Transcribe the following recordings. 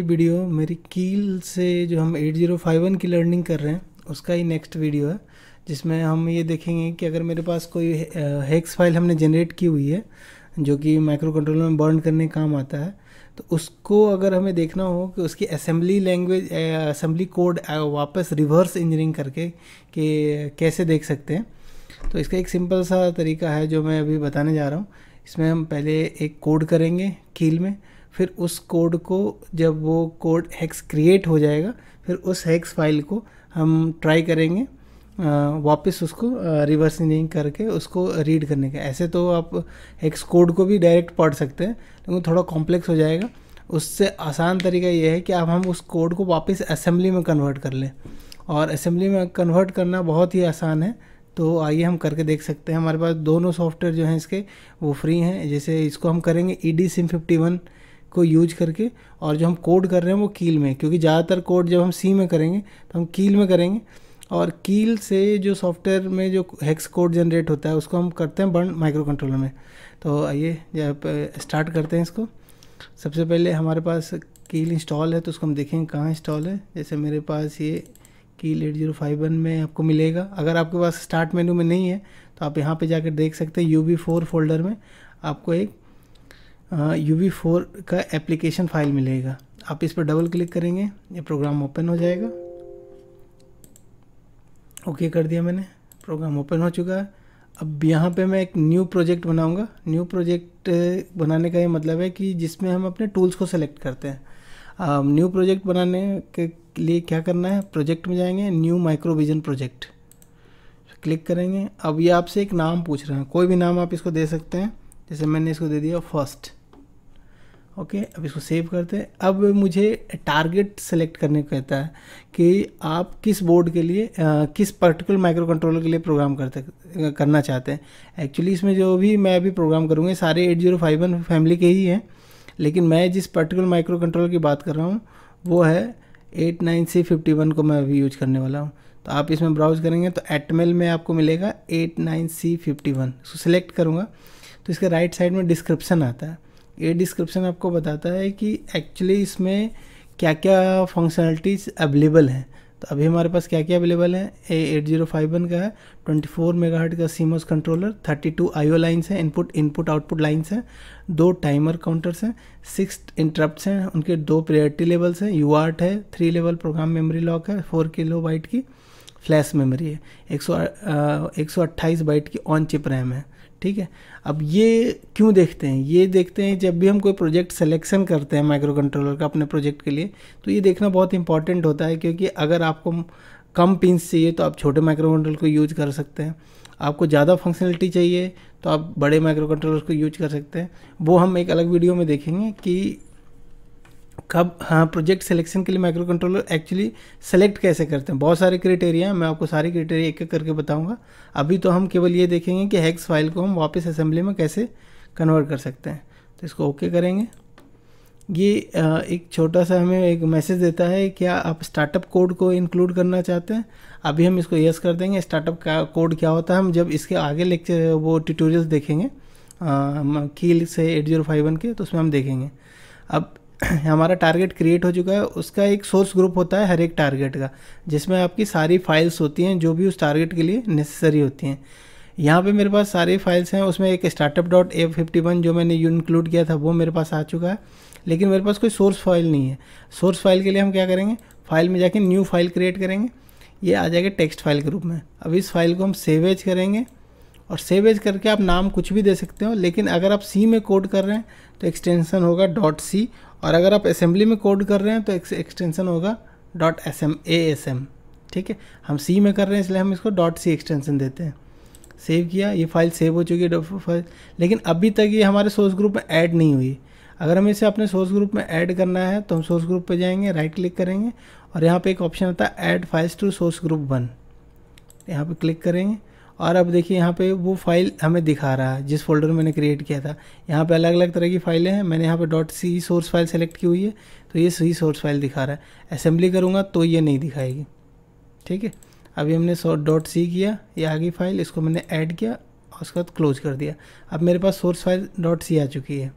Video मेरी कील से जो हम 8051 की लर्निंग कर रहे हैं उसका ही नेक्स्ट वीडियो है, जिसमें हम ये देखेंगे कि अगर मेरे पास कोई हेक्स फाइल हमने जनरेट की हुई है जो कि माइक्रो कंट्रोलर में बर्न करने काम आता है, तो उसको अगर हमें देखना हो कि उसकी असेंबली लैंग्वेज असेंबली कोड वापस रिवर्स इंजीनियरिंग करके कि कैसे देख सकते हैं। तो इसका एक सिंपल सा तरीका है जो मैं अभी बताने जा रहा हूँ। इसमें हम पहले एक कोड करेंगे कील में, फिर उस कोड को जब वो कोड हेक्स क्रिएट हो जाएगा फिर उस हेक्स फाइल को हम ट्राई करेंगे वापस उसको रिवर्स इंजीनियरिंग करके उसको रीड करने का। ऐसे तो आप हेक्स कोड को भी डायरेक्ट पढ़ सकते हैं, लेकिन थोड़ा कॉम्प्लेक्स हो जाएगा। उससे आसान तरीका ये है कि अब हम उस कोड को वापस असेंबली में कन्वर्ट कर लें, और असेंबली में कन्वर्ट करना बहुत ही आसान है। तो आइए हम करके देख सकते हैं। हमारे पास दोनों सॉफ्टवेयर जो हैं इसके वो फ्री हैं। जैसे इसको हम करेंगे EDSIM51 को यूज करके, और जो हम कोड कर रहे हैं वो कील में, क्योंकि ज़्यादातर कोड जब हम सी में करेंगे तो हम कील में करेंगे, और कील से जो सॉफ्टवेयर में जो हेक्स कोड जनरेट होता है उसको हम करते हैं बर्न माइक्रो कंट्रोलर में। तो आइए जब स्टार्ट करते हैं इसको। सबसे पहले हमारे पास कील इंस्टॉल है तो उसको हम देखेंगे कहाँ इंस्टॉल है। जैसे मेरे पास ये कील 8051 में आपको मिलेगा। अगर आपके पास स्टार्ट मेनू में नहीं है तो आप यहाँ पे जाकर देख सकते हैं UB4 फोल्डर में आपको एक UB4 का एप्लीकेशन फाइल मिलेगा। आप इस पर डबल क्लिक करेंगे, ये प्रोग्राम ओपन हो जाएगा। ओके कर दिया मैंने, प्रोग्राम ओपन हो चुका है। अब यहाँ पे मैं एक न्यू प्रोजेक्ट बनाऊंगा। न्यू प्रोजेक्ट बनाने का ये मतलब है कि जिसमें हम अपने टूल्स को सेलेक्ट करते हैं। न्यू प्रोजेक्ट बनाने के लिए क्या करना है, प्रोजेक्ट में जाएंगे, न्यू माइक्रोविजन प्रोजेक्ट क्लिक करेंगे। अब ये आपसे एक नाम पूछ रहे हैं, कोई भी नाम आप इसको दे सकते हैं। जैसे मैंने इसको दे दिया फर्स्ट। ओके, अब इसको सेव करते हैं। अब मुझे टारगेट सेलेक्ट करने को कहता है कि आप किस बोर्ड के लिए किस पर्टिकुलर माइक्रो कंट्रोलर के लिए प्रोग्राम करना चाहते हैं। एक्चुअली इसमें जो भी मैं अभी प्रोग्राम करूँगा सारे 8051 फैमिली के ही हैं, लेकिन मैं जिस पर्टिकुलर माइक्रो कंट्रोलर की बात कर रहा हूँ वो है 89C51 को मैं अभी यूज करने वाला हूँ। तो आप इसमें ब्राउज करेंगे तो एटमेल में आपको मिलेगा 89C51। इसको सिलेक्ट करूँगा तो इसके राइट साइड में डिस्क्रिप्शन आता है। ये डिस्क्रिप्शन आपको बताता है कि एक्चुअली इसमें क्या क्या फंक्शनलिटीज़ अवेलेबल हैं। तो अभी हमारे पास क्या क्या अवेलेबल है, 8051 का है 24 मेगाहर्ट्ज़ का CMOS कंट्रोलर, 32 IO लाइन्स हैं, इनपुट आउटपुट लाइन्स हैं, 2 टाइमर काउंटर्स हैं, 6 इंटरप्ट्स हैं, उनके 2 प्रायोरिटी लेवल्स हैं, UART है, 3 लेवल प्रोग्राम मेमोरी लॉक है, 4 किलोबाइट की फ्लैश मेमोरी है, 128 बाइट की ऑन चिप रैम है। ठीक है, अब ये क्यों देखते हैं, ये देखते हैं जब भी हम कोई प्रोजेक्ट सिलेक्शन करते हैं माइक्रो कंट्रोलर का अपने प्रोजेक्ट के लिए, तो ये देखना बहुत इंपॉर्टेंट होता है। क्योंकि अगर आपको कम पिंस चाहिए तो आप छोटे माइक्रो कंट्रोलर को यूज कर सकते हैं, आपको ज़्यादा फंक्शनलिटी चाहिए तो आप बड़े माइक्रो कंट्रोलर को यूज कर सकते हैं। वो हम एक अलग वीडियो में देखेंगे कि कब प्रोजेक्ट सिलेक्शन के लिए माइक्रो कंट्रोलर एक्चुअली सेलेक्ट कैसे करते हैं। बहुत सारे क्राइटेरिया हैं, मैं आपको सारी क्राइटेरिया एक एक करके बताऊंगा। अभी तो हम केवल ये देखेंगे कि हेक्स फाइल को हम वापस असेंबली में कैसे कन्वर्ट कर सकते हैं। तो इसको ओके करेंगे। ये एक छोटा सा हमें एक मैसेज देता है, क्या आप स्टार्टअप कोड को इंक्लूड करना चाहते हैं। अभी हम इसको यस कर देंगे। स्टार्टअप का कोड क्या होता है हम जब इसके आगे लेक्चर वो ट्यूटोरियल्स देखेंगे कील से 8051 के, तो उसमें हम देखेंगे। अब हमारा टारगेट क्रिएट हो चुका है। उसका एक सोर्स ग्रुप होता है हर एक टारगेट का, जिसमें आपकी सारी फाइल्स होती हैं जो भी उस टारगेट के लिए नेसेसरी होती हैं। यहाँ पे मेरे पास सारी फाइल्स हैं, उसमें एक startup.a51 जो मैंने इंक्लूड किया था वो मेरे पास आ चुका है, लेकिन मेरे पास कोई सोर्स फाइल नहीं है। सोर्स फाइल के लिए हम क्या करेंगे, फाइल में जाके न्यू फाइल क्रिएट करेंगे, ये आ जाएगा टेक्स्ट फाइल के रूप में। अब इस फाइल को हम सेव एज करेंगे, और सेव एज करके आप नाम कुछ भी दे सकते हो, लेकिन अगर आप सी में कोड कर रहे हैं तो एक्सटेंशन होगा .c, और अगर आप असेंबली में कोड कर रहे हैं तो एक्सटेंशन होगा .asm। ठीक है, हम सी में कर रहे हैं इसलिए हम इसको .c एक्सटेंशन देते हैं। सेव किया, ये फाइल सेव हो चुकी है फाइल, लेकिन अभी तक ये हमारे सोर्स ग्रुप में ऐड नहीं हुई। अगर हमें इसे अपने सोर्स ग्रुप में ऐड करना है तो हम सोर्स ग्रुप पे जाएंगे, राइट क्लिक करेंगे, और यहाँ पे एक ऑप्शन आता है add files to source group 1, यहाँ पे क्लिक करेंगे। और अब देखिए यहाँ पे वो फाइल हमें दिखा रहा है जिस फोल्डर में मैंने क्रिएट किया था। यहाँ पे अलग अलग तरह की फाइलें हैं, मैंने यहाँ पे .c सोर्स फाइल सेलेक्ट की हुई है, तो ये सी सोर्स फाइल दिखा रहा है। असेंबली करूँगा तो ये नहीं दिखाएगी। ठीक है, अभी हमने .c किया, ये आ गई फाइल, इसको मैंने ऐड किया और उसके बाद क्लोज कर दिया। अब मेरे पास सोर्स फाइल .c आ चुकी है।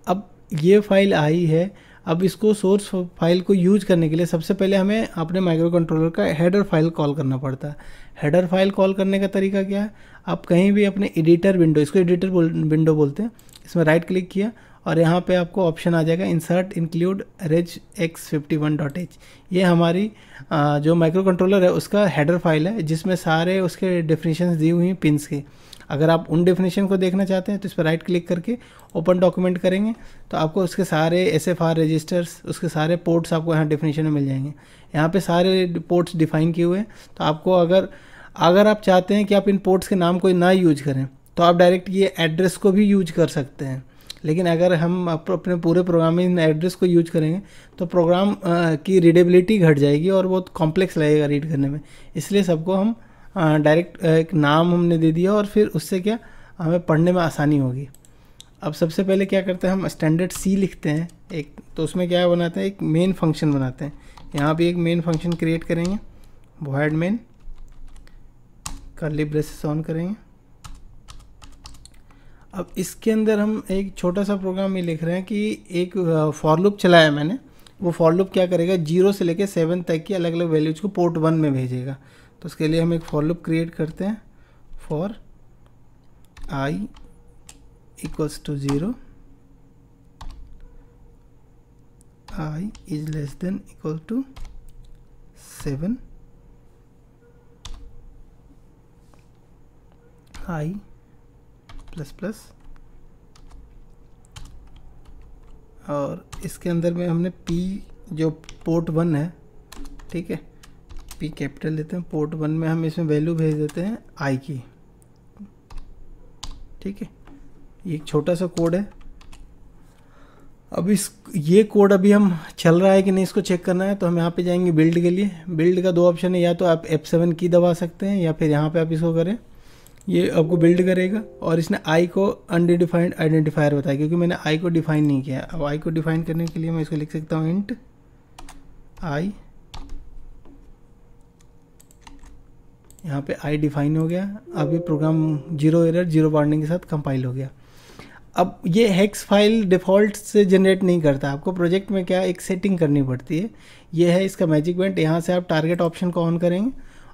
अब ये फाइल आई है, अब इसको सोर्स फाइल को यूज करने के लिए सबसे पहले हमें अपने माइक्रो कंट्रोलर का हेडर फाइल कॉल करना पड़ता है। हेडर फाइल कॉल करने का तरीका क्या है, आप कहीं भी अपने एडिटर विंडो, इसको एडिटर विंडो बोलते हैं, इसमें राइट क्लिक किया और यहाँ पे आपको ऑप्शन आ जाएगा इंसर्ट इंक्लूड regx51.h। ये हमारी जो माइक्रो कंट्रोलर है उसका हेडर फाइल है, जिसमें सारे उसके डेफिनेशंस दी हुई हैं पिन्स के। अगर आप उन डेफिनेशन को देखना चाहते हैं तो इस पर राइट क्लिक करके ओपन डॉक्यूमेंट करेंगे तो आपको उसके सारे SFR रजिस्टर्स, उसके सारे पोर्ट्स आपको यहाँ डेफिनेशन में मिल जाएंगे। यहाँ पे सारे पोर्ट्स डिफाइन किए हुए हैं। तो आपको अगर आप चाहते हैं कि आप इन पोर्ट्स के नाम को ना यूज करें तो आप डायरेक्ट ये एड्रेस को भी यूज कर सकते हैं। लेकिन अगर हम अपने पूरे प्रोग्राम में इन एड्रेस को यूज करेंगे तो प्रोग्राम की रीडेबिलिटी घट जाएगी और बहुत कॉम्प्लेक्स लगेगा रीड करने में। इसलिए सबको हम डायरेक्ट एक नाम हमने दे दिया और फिर उससे क्या हमें पढ़ने में आसानी होगी। अब सबसे पहले क्या करते हैं, हम स्टैंडर्ड सी लिखते हैं एक, तो उसमें क्या बनाते हैं, एक मेन फंक्शन बनाते हैं। यहाँ पे एक मेन फंक्शन क्रिएट करेंगे, void main, curly braces on करेंगे। अब इसके अंदर हम एक छोटा सा प्रोग्राम ये लिख रहे हैं कि एक फॉर लूप चलाया मैंने, वो फॉर लूप क्या करेगा, 0 से लेकर 7 तक की अलग अलग वैल्यूज को पोर्ट 1 में भेजेगा। तो उसके लिए हम एक फॉर लूप क्रिएट करते हैं, for i equals to 0, i is less than equal to 7, i plus plus, और इसके अंदर में हमने p जो पोर्ट 1 है, ठीक है, p कैपिटल लेते हैं, पोर्ट 1 में हम इसमें वैल्यू भेज देते हैं i की, ठीक है। ये एक छोटा सा कोड है। अब ये कोड अभी हम चल रहा है कि नहीं इसको चेक करना है, तो हम यहाँ पे जाएंगे बिल्ड के लिए। बिल्ड का 2 ऑप्शन है, या तो आप F7 की दबा सकते हैं या फिर यहाँ पे आप इसको करें, ये आपको बिल्ड करेगा। और इसने i को अनडिफाइंड आइडेंटिफायर बताया, क्योंकि मैंने i को डिफाइन नहीं किया। अब i को डिफाइन करने के लिए मैं इसको लिख सकता हूँ इंट i, यहाँ पे i डिफाइन हो गया। अब ये प्रोग्राम 0 एरर 0 वार्निंग के साथ कंपाइल हो गया। अब ये हेक्स फाइल डिफ़ॉल्ट से जनरेट नहीं करता, आपको प्रोजेक्ट में क्या एक सेटिंग करनी पड़ती है। ये है इसका मैजिक पॉइंट। यहाँ से आप टारगेट ऑप्शन को ऑन करेंगे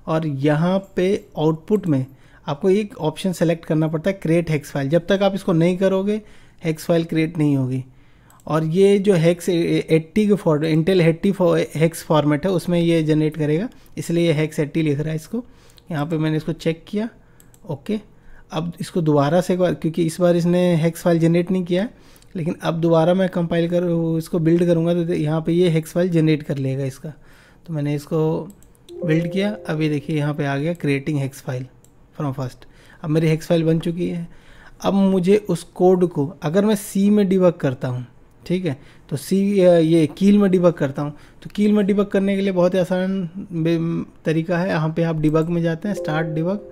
और यहाँ पे आउटपुट में आपको एक ऑप्शन सेलेक्ट करना पड़ता है, क्रिएट हेक्स फाइल। जब तक आप इसको नहीं करोगे हेक्स फाइल क्रिएट नहीं होगी। और ये जो हेक्स 80 के इंटेल 80 हेक्स फॉर्मेट है उसमें ये जनरेट करेगा, इसलिए ये हेक्स 80 लिख रहा है इसको। यहाँ पे मैंने इसको चेक किया, ओके। अब इसको दोबारा से, क्योंकि इस बार इसने हेक्स फाइल जनरेट नहीं किया है, लेकिन अब दोबारा मैं कंपाइल कर इसको बिल्ड करूँगा तो यहाँ पे ये हेक्स फाइल जनरेट कर लेगा इसका। तो मैंने इसको बिल्ड किया, अब ये देखिए यहाँ पे आ गया creating hex file from first. अब मेरी हेक्स फाइल बन चुकी है। अब मुझे उस कोड को अगर मैं सी में डिबग करता हूँ, ठीक है, तो सी ये कील में डिबग करता हूँ, तो कील में डिबग करने के लिए बहुत ही आसान तरीका है। यहाँ पे आप डिबग में जाते हैं, स्टार्ट डिबग।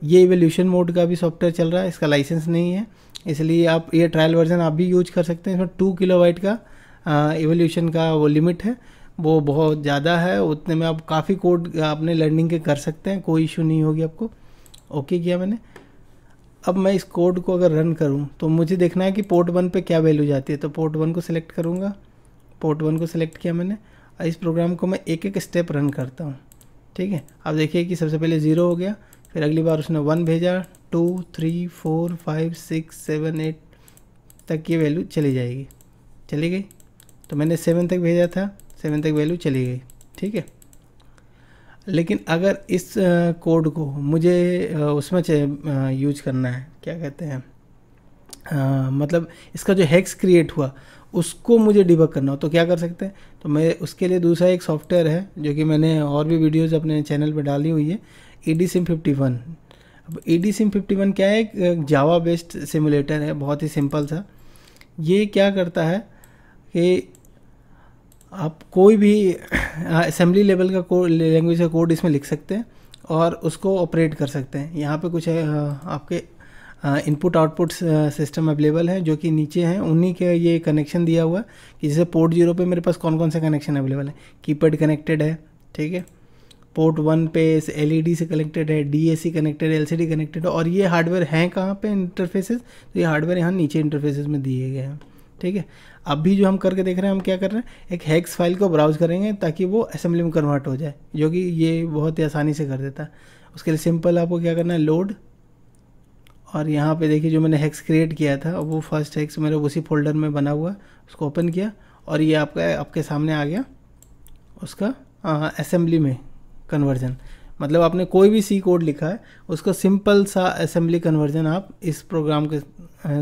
ये इवोल्यूशन मोड का भी सॉफ्टवेयर चल रहा है, इसका लाइसेंस नहीं है, इसलिए आप ये ट्रायल वर्जन आप भी यूज कर सकते हैं। इसमें 2 किलोबाइट का इवोल्यूशन का वो लिमिट है, वो बहुत ज़्यादा है। उतने में आप काफ़ी कोड अपने लर्निंग के कर सकते हैं, कोई इशू नहीं होगी आपको। ओके किया मैंने। अब मैं इस कोड को अगर रन करूं तो मुझे देखना है कि पोर्ट 1 पे क्या वैल्यू जाती है। तो पोर्ट 1 को सिलेक्ट करूंगा, पोर्ट 1 को सिलेक्ट किया मैंने। इस प्रोग्राम को मैं एक एक स्टेप रन करता हूं, ठीक है। अब देखिए कि सबसे पहले 0 हो गया, फिर अगली बार उसने 1 भेजा, 2 3 4 5 6 7 8 तक ये वैल्यू चली जाएगी, चली गई। तो मैंने 7 तक भेजा था, 7 तक वैल्यू चली गई, ठीक है। लेकिन अगर इस कोड को मुझे उसमें यूज करना है, क्या कहते हैं, मतलब इसका जो हेक्स क्रिएट हुआ उसको मुझे डिबग करना हो तो क्या कर सकते हैं। तो मैं उसके लिए दूसरा एक सॉफ्टवेयर है जो कि मैंने और भी वीडियोस अपने चैनल पर डाली हुई है, EDSIM51। अब EDSIM51 क्या है, एक जावा बेस्ड सिमुलेटर है, बहुत ही सिंपल सा। ये क्या करता है कि आप कोई भी असेंबली लेवल का कोड, लैंग्वेज का कोड इसमें लिख सकते हैं और उसको ऑपरेट कर सकते हैं। यहाँ पे कुछ आपके इनपुट आउटपुट सिस्टम अवेलेबल है जो कि नीचे हैं, उन्हीं के ये कनेक्शन दिया हुआ है कि जैसे पोर्ट 0 पे मेरे पास कौन कौन से कनेक्शन अवेलेबल है। कीपैड कनेक्टेड है, ठीक है। पोर्ट 1 पे LED से कनेक्टेड है, DAC कनेक्टेड है, LCD कनेक्टेड है। और ये हार्डवेयर हैं कहाँ पे इंटरफेसेस, तो ये हार्डवेयर यहाँ नीचे इंटरफेसेस में दिए गए हैं, ठीक है। अभी जो हम करके देख रहे हैं, हम क्या कर रहे हैं, एक हेक्स फाइल को ब्राउज करेंगे ताकि वो असेंबली में कन्वर्ट हो जाए, जो कि ये बहुत ही आसानी से कर देता है। उसके लिए सिंपल आपको क्या करना है, लोड, और यहाँ पे देखिए जो मैंने हेक्स क्रिएट किया था वो फर्स्ट हेक्स मेरे उसी फोल्डर में बना हुआ, उसको ओपन किया और ये आपके सामने आ गया उसका असेंबली में कन्वर्जन। मतलब आपने कोई भी सी कोड लिखा है उसको सिंपल सा असेंबली कन्वर्जन आप इस प्रोग्राम के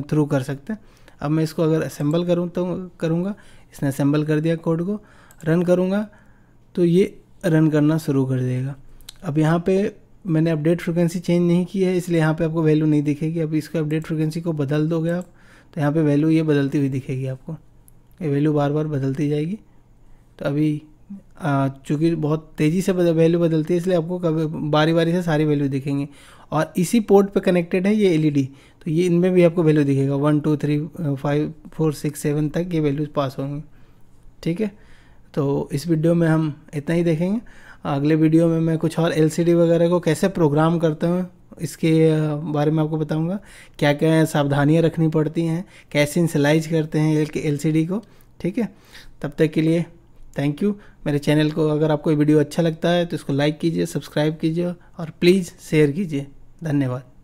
थ्रू कर सकते हैं। अब मैं इसको अगर असेंबल करूँ तो करूँगा, इसने असेंबल कर दिया कोड को, रन करूँगा तो ये रन करना शुरू कर देगा। अब यहाँ पे मैंने अपडेट फ्रिक्वेंसी चेंज नहीं की है, इसलिए यहाँ पे आपको वैल्यू नहीं दिखेगी। अब इसका अपडेट फ्रिक्वेंसी को बदल दोगे आप तो यहाँ पे वैल्यू ये बदलती हुई दिखेगी आपको, ये वैल्यू बार बार बदलती जाएगी। तो अभी चूँकि बहुत तेज़ी से वैल्यू बदलती है, इसलिए आपको कभी बारी बारी से सारी वैल्यू दिखेंगी। और इसी पोर्ट पे कनेक्टेड है ये एलईडी, तो ये इनमें भी आपको वैल्यू दिखेगा 1 2 3 5 4 6 7 तक ये वैल्यूज पास होंगी। ठीक है, तो इस वीडियो में हम इतना ही देखेंगे। अगले वीडियो में मैं कुछ और एलसीडी वगैरह को कैसे प्रोग्राम करता हूँ इसके बारे में आपको बताऊँगा, क्या क्या सावधानियाँ रखनी पड़ती हैं, कैसे इनिशियलाइज करते हैं एलसीडी को। ठीक है, तब तक के लिए थैंक यू। मेरे चैनल को अगर आपको वीडियो अच्छा लगता है तो इसको लाइक कीजिए, सब्सक्राइब कीजिए और प्लीज़ शेयर कीजिए। धन्यवाद।